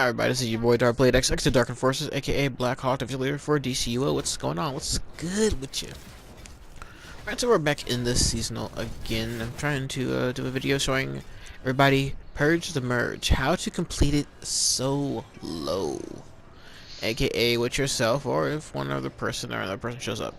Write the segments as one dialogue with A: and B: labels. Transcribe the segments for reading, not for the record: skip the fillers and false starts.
A: Alright, everybody, this is your boy DrkBLADExx, to Dark Enforcers, aka Black Hawk Affiliate for DCUO. What's going on? What's good with you? Alright, so we're back in this seasonal again. I'm trying to do a video showing everybody Purge the Merge, how to complete it solo, aka with yourself, or if one other person or another person shows up.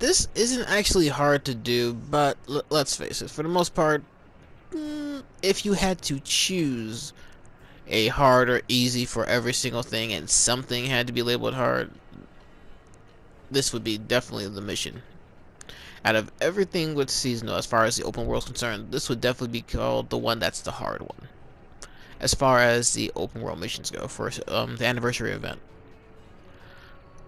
A: This isn't actually hard to do, but let's face it, for the most part, if you had to choose a hard or easy for every single thing and something had to be labeled hard, this would be definitely the mission. Out of everything with seasonal, as far as the open world is concerned, this would definitely be called the one that's the hard one, as far as the open world missions go for the anniversary event.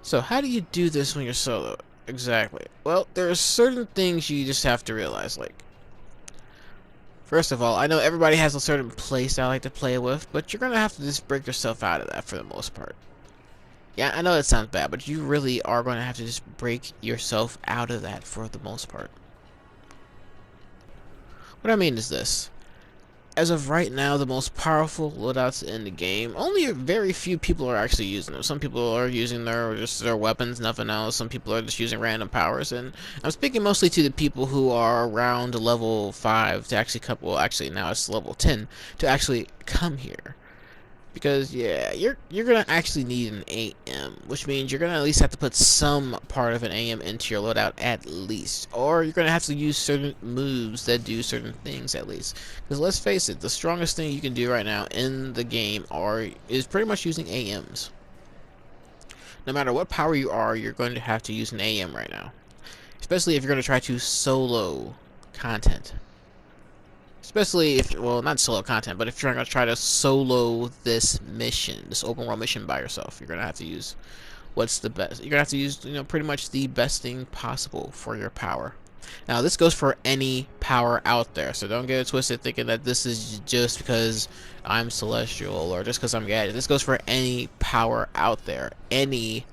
A: So how do you do this when you're solo? Exactly. Well, there are certain things you just have to realize. Like, first of all, I know everybody has a certain place I like to play with, but you're going to have to just break yourself out of that for the most part. Yeah, I know that sounds bad, but you really are going to have to just break yourself out of that for the most part. What I mean is this. As of right now, the most powerful loadouts in the game, only a very few people are actually using them. Some people are using their weapons, nothing else. Some people are just using random powers, and I'm speaking mostly to the people who are around level 5 to actually come. Well, actually now it's level 10 to actually come here. Because yeah, you're gonna actually need an AM, which means you're gonna at least have to put some part of an AM into your loadout at least, or you're gonna have to use certain moves that do certain things at least. Because let's face it, the strongest thing you can do right now in the game is pretty much using AMs. No matter what power you are, you're going to have to use an AM right now, especially if you're going to try to solo content. Especially if, well, not solo content, but if you're going to try to solo this mission, this open world mission by yourself, you're going to have to use what's the best. You're going to have to use, pretty much the best thing possible for your power. Now, this goes for any power out there, so don't get it twisted thinking that this is just because I'm Celestial or just because I'm Gadget. This goes for any power out there. Any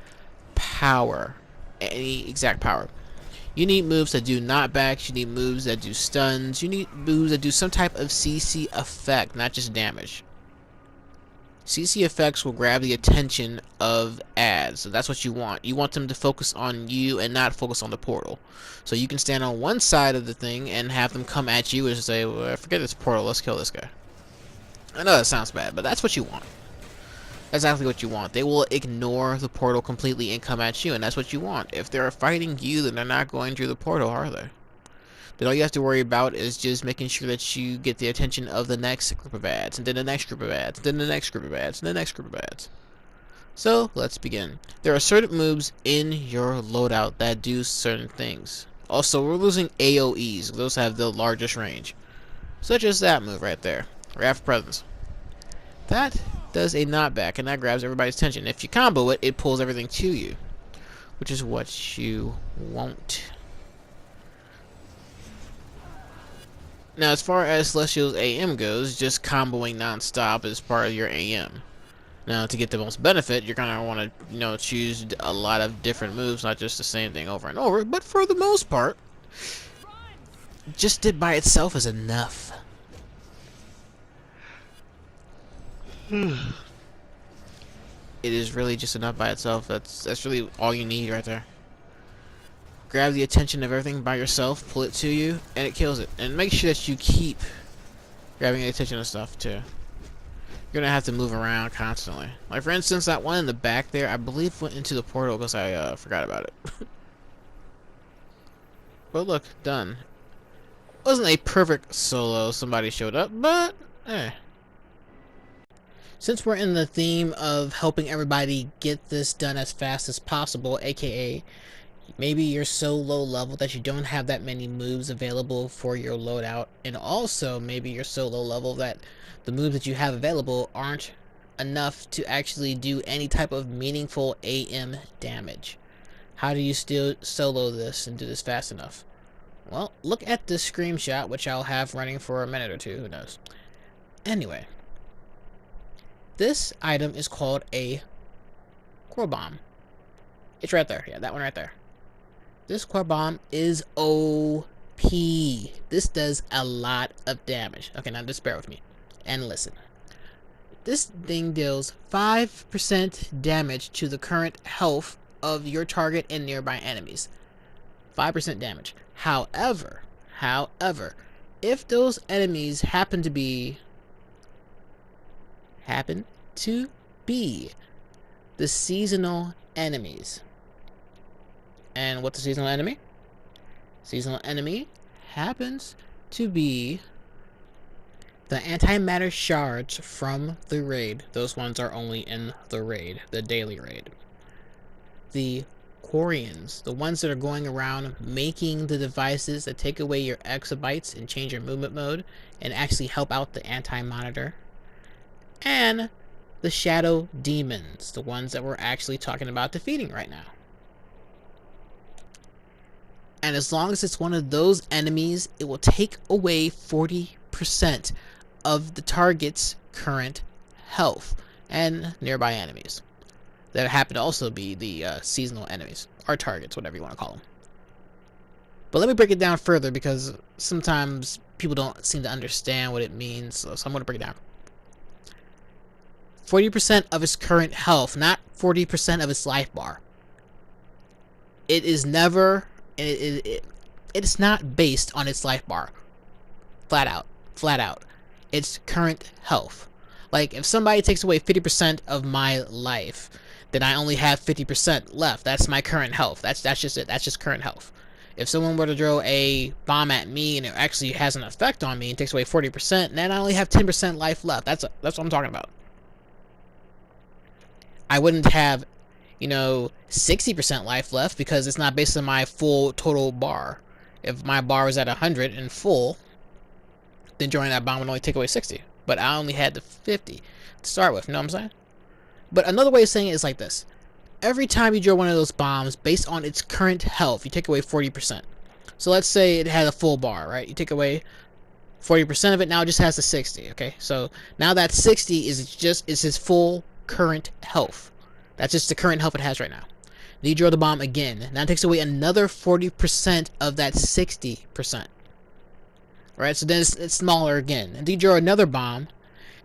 A: power. Any exact power. You need moves that do knockbacks, you need moves that do stuns, you need moves that do some type of CC effect, not just damage. CC effects will grab the attention of ads, so that's what you want. You want them to focus on you and not focus on the portal. So you can stand on one side of the thing and have them come at you and say, well, forget this portal, let's kill this guy. I know that sounds bad, but that's what you want. That's exactly what you want. They will ignore the portal completely and come at you, and that's what you want. If they're fighting you, then they're not going through the portal, are they? Then all you have to worry about is just making sure that you get the attention of the next group of ads, and then the next group of ads, and then the next group of ads, and the next group of ads. So, let's begin. There are certain moves in your loadout that do certain things. Also, we're losing AoEs. Those have the largest range. Such as that move right there. Raft Presence. That does a knockback, and that grabs everybody's attention. If you combo it, it pulls everything to you, which is what you want. Now, as far as Celestial's AM goes, just comboing non-stop is part of your AM. Now, to get the most benefit, you're gonna want to, choose a lot of different moves, not just the same thing over and over. But for the most part, just it by itself is enough. It is really just enough by itself. That's really all you need right there. Grab the attention of everything by yourself, pull it to you, and it kills it. And make sure that you keep grabbing the attention of stuff too. You're gonna have to move around constantly. Like for instance, that one in the back there, I believe went into the portal because I forgot about it. But look, done. Wasn't a perfect solo. Somebody showed up, but since we're in the theme of helping everybody get this done as fast as possible, aka maybe you're so low level that you don't have that many moves available for your loadout, and also maybe you're so low level that the moves that you have available aren't enough to actually do any type of meaningful AM damage. How do you still solo this and do this fast enough? Well, look at this screenshot, which I'll have running for a minute or two, who knows. Anyway. This item is called a qwa-bomb. It's right there. Yeah, that one right there. This qwa-bomb is OP. This does a lot of damage. Okay, now just bear with me and listen. this thing deals 5% damage to the current health of your target and nearby enemies. 5% damage. However, if those enemies happen to be the seasonal enemies. And what's a seasonal enemy? Seasonal enemy happens to be the antimatter shards from the raid. Those ones are only in the raid, the daily raid. The Quarians, the ones that are going around making the devices that take away your exabytes and change your movement mode and actually help out the anti-monitor. And the shadow demons, the ones that we're actually talking about defeating right now. And as long as it's one of those enemies, it will take away 40% of the target's current health and nearby enemies. That happen to also be the seasonal enemies, or targets, whatever you want to call them. But let me break it down further, because sometimes people don't seem to understand what it means, so I'm going to break it down. 40% of its current health, not 40% of its life bar. It is never, it's not based on its life bar. Flat out. It's current health. Like, if somebody takes away 50% of my life, then I only have 50% left. That's my current health. That's just it. That's just current health. If someone were to throw a bomb at me and it actually has an effect on me and takes away 40%, then I only have 10% life left. That's what I'm talking about. I wouldn't have, 60% life left, because it's not based on my full total bar. If my bar was at 100 and full, then throwing that bomb would only take away 60. But I only had the 50 to start with, you know what I'm saying? But another way of saying it is like this. Every time you draw one of those bombs, based on its current health, you take away 40%. So let's say it had a full bar, right? You take away 40% of it, now it just has the 60, okay? So now that 60 is its full current health. That's just the current health it has right now. Then you draw the bomb again. Now it takes away another 40% of that 60%. Right? So then it's smaller again. And then you draw another bomb,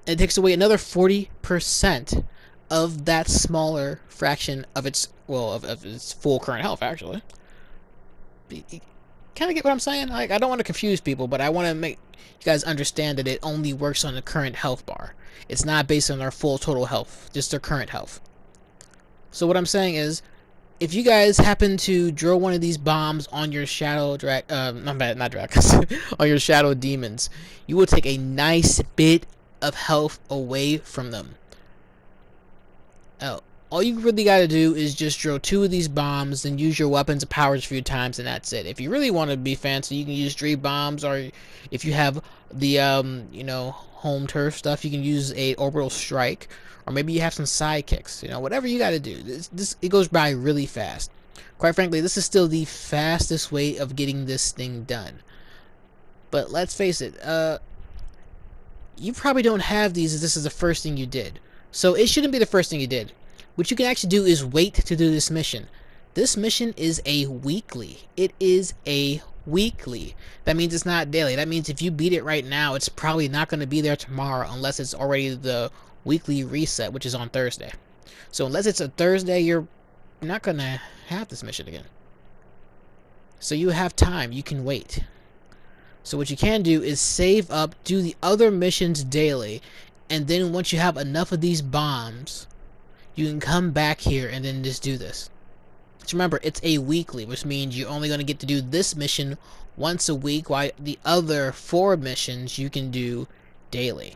A: and it takes away another 40% of that smaller fraction of its, of its full current health, actually. You kind of get what I'm saying? Like, I don't want to confuse people, but I want to make you guys understand that it only works on the current health bar. It's not based on their full total health, just their current health. So what I'm saying is, if you guys happen to draw one of these bombs on your shadow on your shadow demons, you will take a nice bit of health away from them. All you really got to do is just draw 2 of these bombs and use your weapons of powers a few times, and that's it. If you really want to be fancy, you can use 3 bombs, or if you have the home turf stuff, you can use a orbital strike, or maybe you have some sidekicks. Whatever you got to do. It goes by really fast. Quite frankly, this is still the fastest way of getting this thing done. But let's face it, you probably don't have these if this is the first thing you did. So it shouldn't be the first thing you did. What you can actually do is wait to do this mission. This mission is a weekly. It is a weekly. That means it's not daily. That means if you beat it right now, it's probably not going to be there tomorrow unless it's already the weekly reset, which is on Thursday. So unless it's a Thursday, you're not going to have this mission again. So you have time. You can wait. So what you can do is save up, do the other missions daily, and then once you have enough of these bombs, you can come back here and then just do this. Just remember, it's a weekly, which means you're only going to get to do this mission once a week, while the other 4 missions you can do daily.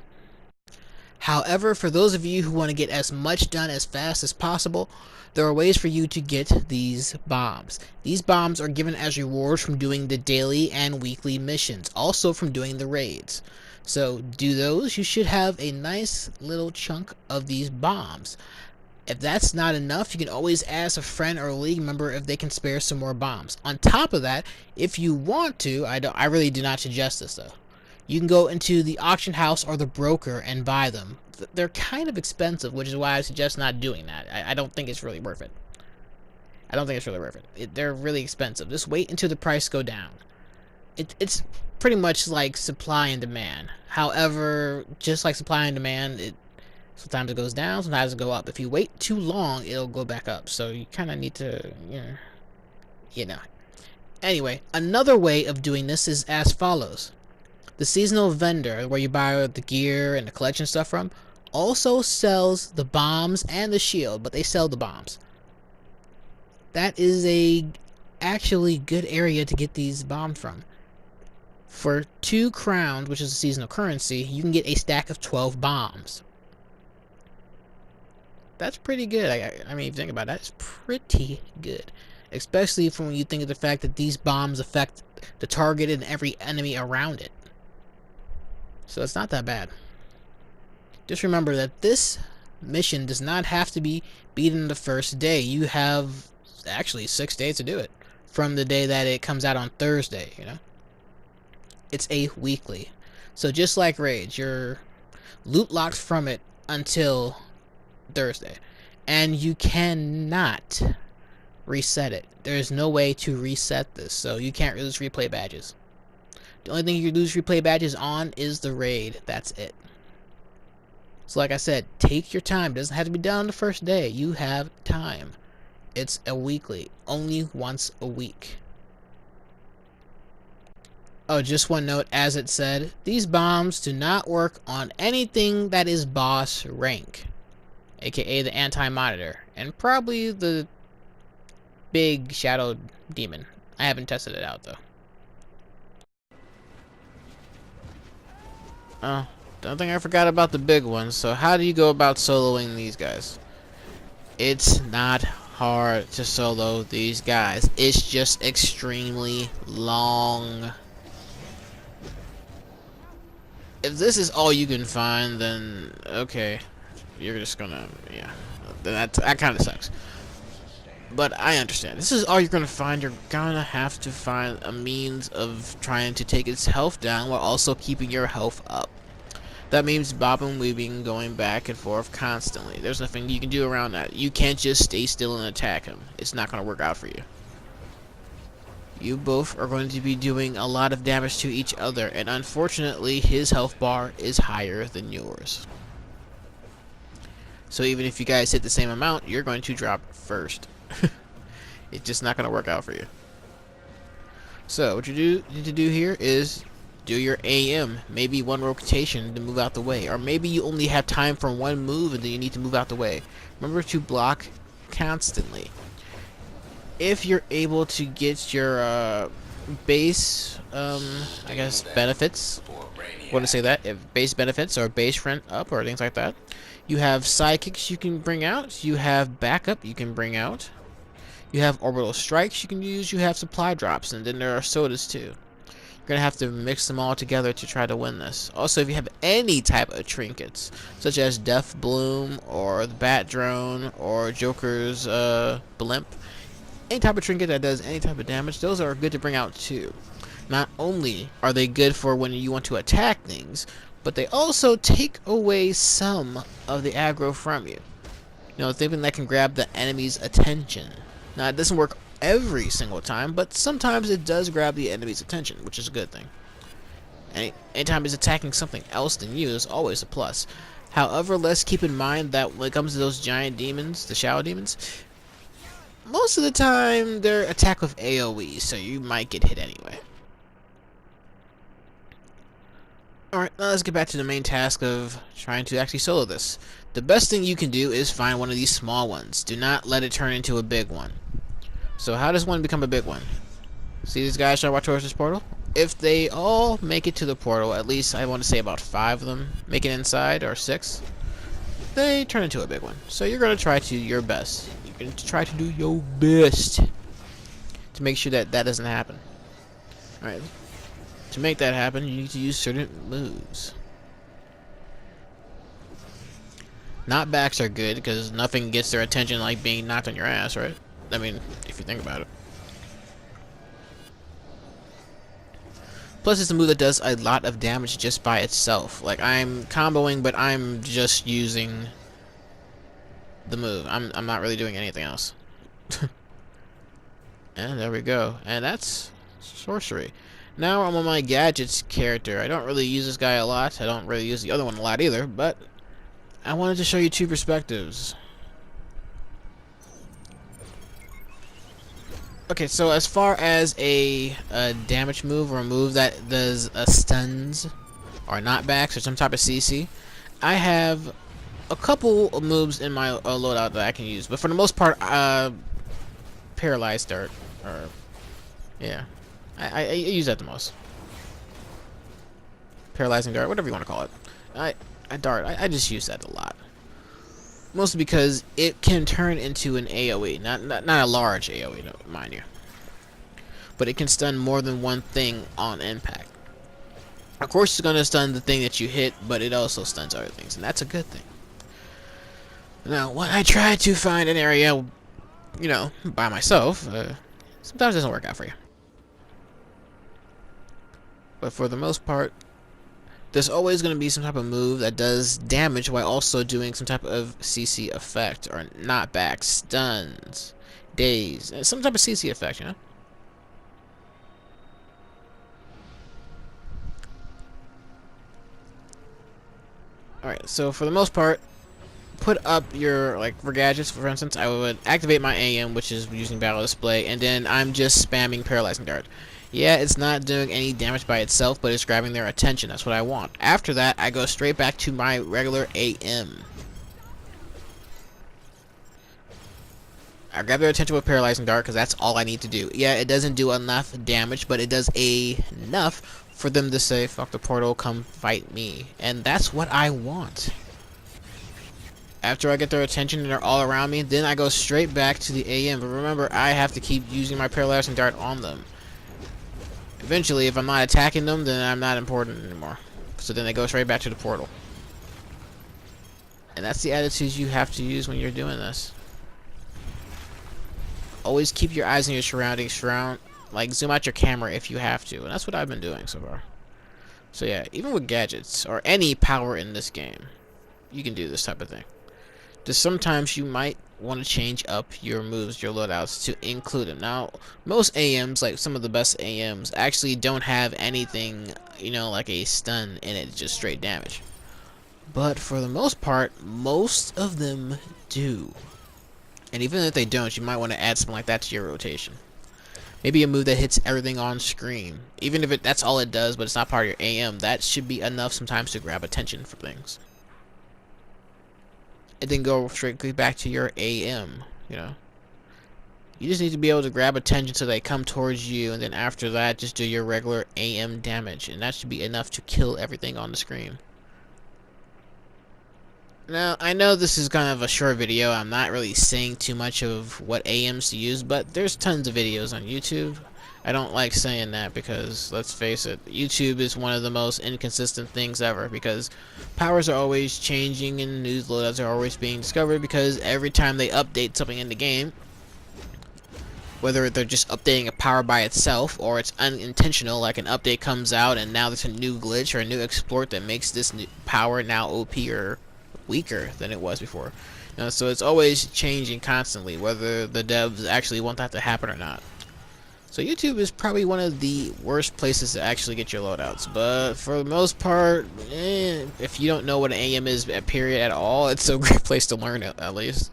A: However, for those of you who want to get as much done as fast as possible, there are ways for you to get these bombs. These bombs are given as rewards from doing the daily and weekly missions, also from doing the raids. So do those, you should have a nice little chunk of these bombs. If that's not enough, you can always ask a friend or a league member if they can spare some more bombs. On top of that, if you want to, I really do not suggest this though, you can go into the auction house or the broker and buy them. They're kind of expensive, which is why I suggest not doing that. I don't think it's really worth it. They're really expensive. Just wait until the price go down. It's pretty much like supply and demand. However, just like supply and demand, Sometimes it goes down, sometimes it go up. If you wait too long, it'll go back up. So you kind of need to, you know. Anyway, another way of doing this is as follows. The seasonal vendor, where you buy the gear and the collection stuff from, also sells the bombs and the shield, but they sell the bombs. That is a actually good area to get these bombs from. For 2 crowns, which is a seasonal currency, you can get a stack of 12 bombs. That's pretty good. I mean, if you think about it, that's pretty good. Especially when you think of the fact that these bombs affect the target and every enemy around it. So it's not that bad. Just remember that this mission does not have to be beaten the first day. You have actually 6 days to do it. From the day that it comes out on Thursday, It's a weekly. So just like Rage, you're loot locked from it until Thursday. And you cannot reset it. There's no way to reset this, so you can't lose replay badges. The only thing you lose replay badges on is the raid. That's it. So like I said, take your time. It doesn't have to be done on the first day. You have time. It's a weekly. Only once a week. Oh, just one note, as it said, these bombs do not work on anything that is boss rank, aka the anti-monitor, and probably the big shadow demon. I haven't tested it out though. Oh, don't think I forgot about the big ones. So how do you go about soloing these guys? It's not hard to solo these guys. It's just extremely long. If this is all you can find, then okay, you're just gonna, then that kind of sucks. But I understand. This is all you're gonna find. You're gonna have to find a means of trying to take its health down while also keeping your health up. That means bobbing, weaving, going back and forth constantly. There's nothing you can do around that. You can't just stay still and attack him. It's not gonna work out for you. You both are going to be doing a lot of damage to each other, and unfortunately his health bar is higher than yours. So even if you guys hit the same amount, you're going to drop first. It's just not going to work out for you. So what you need to do here is do your AM, maybe 1 rotation to move out the way, or maybe you only have time for 1 move and then you need to move out the way. Remember to block constantly. If you're able to get your base, I guess, benefits, I want to say that, if base benefits or base rent up or things like that, you have sidekicks you can bring out, you have backup you can bring out, you have orbital strikes you can use, you have supply drops, and then there are sodas too. You're going to have to mix them all together to try to win this. Also, if you have any type of trinkets, such as Death Bloom, or the Bat Drone, or Joker's Blimp, any type of trinket that does any type of damage, those are good to bring out too. Not only are they good for when you want to attack things, but they also take away some of the aggro from you. Something that can grab the enemy's attention. Now, it doesn't work every single time, but sometimes it does grab the enemy's attention, which is a good thing. Anytime it's attacking something else than you is always a plus. However, let's keep in mind that when it comes to those giant demons, the shadow demons, most of the time they're attacked with AoE, so you might get hit anyway. Alright, now let's get back to the main task of trying to actually solo this. The best thing you can do is find one of these small ones. Do not let it turn into a big one. So how does one become a big one? See these guys trying to walk towards this portal? If they all make it to the portal, at least I want to say about 5 of them make it inside, or 6, they turn into a big one. So you're going to try to do your best. You're going to try to do your best to make sure that that doesn't happen. Alright. To make that happen, you need to use certain moves. Knockbacks are good because nothing gets their attention like being knocked on your ass, right? I mean, if you think about it. Plus, it's a move that does a lot of damage just by itself. Like, I'm comboing, but I'm just using the move. I'm not really doing anything else. And there we go. And that's sorcery. Now I'm on my gadgets character. I don't really use this guy a lot. I don't really use the other one a lot either, but I wanted to show you two perspectives. Okay, so as far as a damage move or a move that does stuns or knockbacks or some type of CC, I have a couple of moves in my loadout that I can use, but for the most part, paralyzed dart, or yeah, I use that the most. Paralyzing dart, whatever you want to call it. I just use that a lot. Mostly because it can turn into an AoE, not a large AoE, no, mind you. But it can stun more than one thing on impact. Of course, it's going to stun the thing that you hit, but it also stuns other things, and that's a good thing. Now, when I try to find an area, you know, by myself, sometimes it doesn't work out for you. But for the most part, there's always going to be some type of move that does damage while also doing some type of CC effect, or knockback, stuns, daze, some type of CC effect, you know? Alright, so for the most part, put up your, like, for gadgets, for instance, I would activate my AM, which is using battle display, and then I'm just spamming paralyzing dart. Yeah, it's not doing any damage by itself, but it's grabbing their attention. That's what I want. After that, I go straight back to my regular AM. I grab their attention with paralyzing dart because that's all I need to do. Yeah, it doesn't do enough damage, but it does enough for them to say, fuck the portal, come fight me. And that's what I want. After I get their attention and they're all around me, then I go straight back to the AM. But remember, I have to keep using my paralyzing dart on them. Eventually, if I'm not attacking them, then I'm not important anymore. So then they go straight back to the portal. And that's the attitude you have to use when you're doing this. Always keep your eyes on your surroundings. Like, zoom out your camera if you have to. And that's what I've been doing so far. So yeah, even with gadgets, or any power in this game, you can do this type of thing. Just sometimes you might want to change up your moves, your loadouts, to include them. Now, most AMs, like some of the best AMs, actually don't have anything, you know, like a stun in it, just straight damage. But for the most part, most of them do. And even if they don't, you might want to add something like that to your rotation. Maybe a move that hits everything on screen. Even if that's all it does, but it's not part of your AM, that should be enough sometimes to grab attention for things. And then go straight back to your AM, you know. You just need to be able to grab attention so they come towards you, and then after that, just do your regular AM damage, and that should be enough to kill everything on the screen. Now, I know this is kind of a short video. I'm not really saying too much of what AMs to use, but there's tons of videos on YouTube. I don't like saying that because, let's face it, YouTube is one of the most inconsistent things ever, because powers are always changing and new loadouts are always being discovered, because every time they update something in the game, whether they're just updating a power by itself or it's unintentional, like an update comes out and now there's a new glitch or a new exploit that makes this new power now OP or weaker than it was before. You know, so it's always changing constantly, whether the devs actually want that to happen or not. So YouTube is probably one of the worst places to actually get your loadouts, but for the most part, if you don't know what an AM is, period, at all, it's a great place to learn it, at least.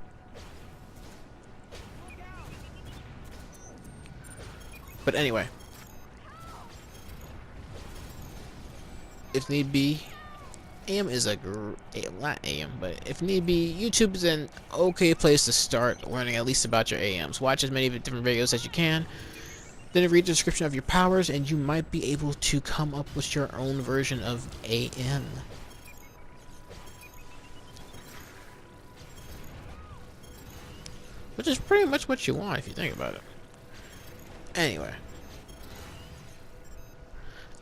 A: But anyway, if need be, AM is not AM, but if need be, YouTube is an okay place to start learning at least about your AMs. Watch as many different videos as you can. Then read the description of your powers, and you might be able to come up with your own version of AM. Which is pretty much what you want if you think about it. Anyway.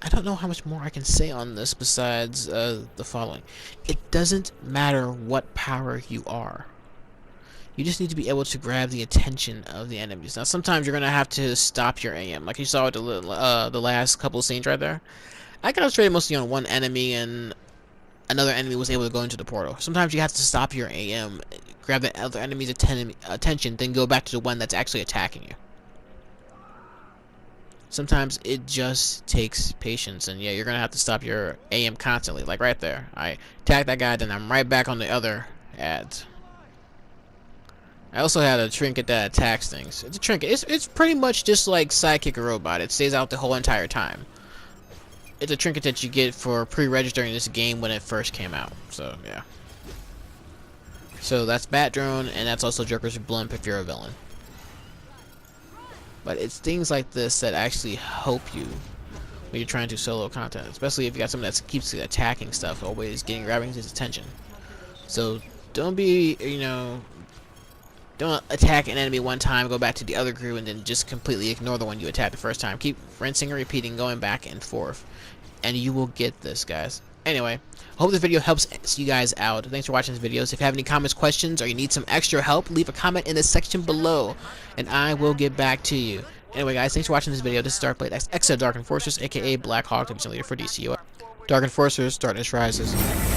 A: I don't know how much more I can say on this besides the following. It doesn't matter what power you are. You just need to be able to grab the attention of the enemies. Now, sometimes you're going to have to stop your AM. Like you saw with the last couple scenes right there. I concentrated mostly on one enemy, and another enemy was able to go into the portal. Sometimes you have to stop your AM, grab the other enemy's attention, then go back to the one that's actually attacking you. Sometimes it just takes patience, and yeah, you're gonna have to stop your aim constantly. Like right there, I attack that guy, then I'm right back on the other ads. I also had a trinket that attacks things. It's a trinket. It's pretty much just like Sidekick a Robot. It stays out the whole entire time. It's a trinket that you get for pre-registering this game when it first came out. So yeah. So that's Bat Drone, and that's also Joker's Blimp if you're a villain. But it's things like this that actually help you when you're trying to solo content, especially if you got something that keeps attacking stuff, always grabbing his attention. So don't be, don't attack an enemy one time, go back to the other group, and then just completely ignore the one you attacked the first time. Keep rinsing and repeating, going back and forth, and you will get this, guys. Anyway, I hope this video helps you guys out. Thanks for watching this video. So if you have any comments, questions, or you need some extra help, leave a comment in the section below, and I will get back to you. Anyway, guys, thanks for watching this video. This is DrkBLADExx, Dark Enforcers, aka Black Hawk, Division Leader for DCUO. Dark Enforcers, Darkness Rises.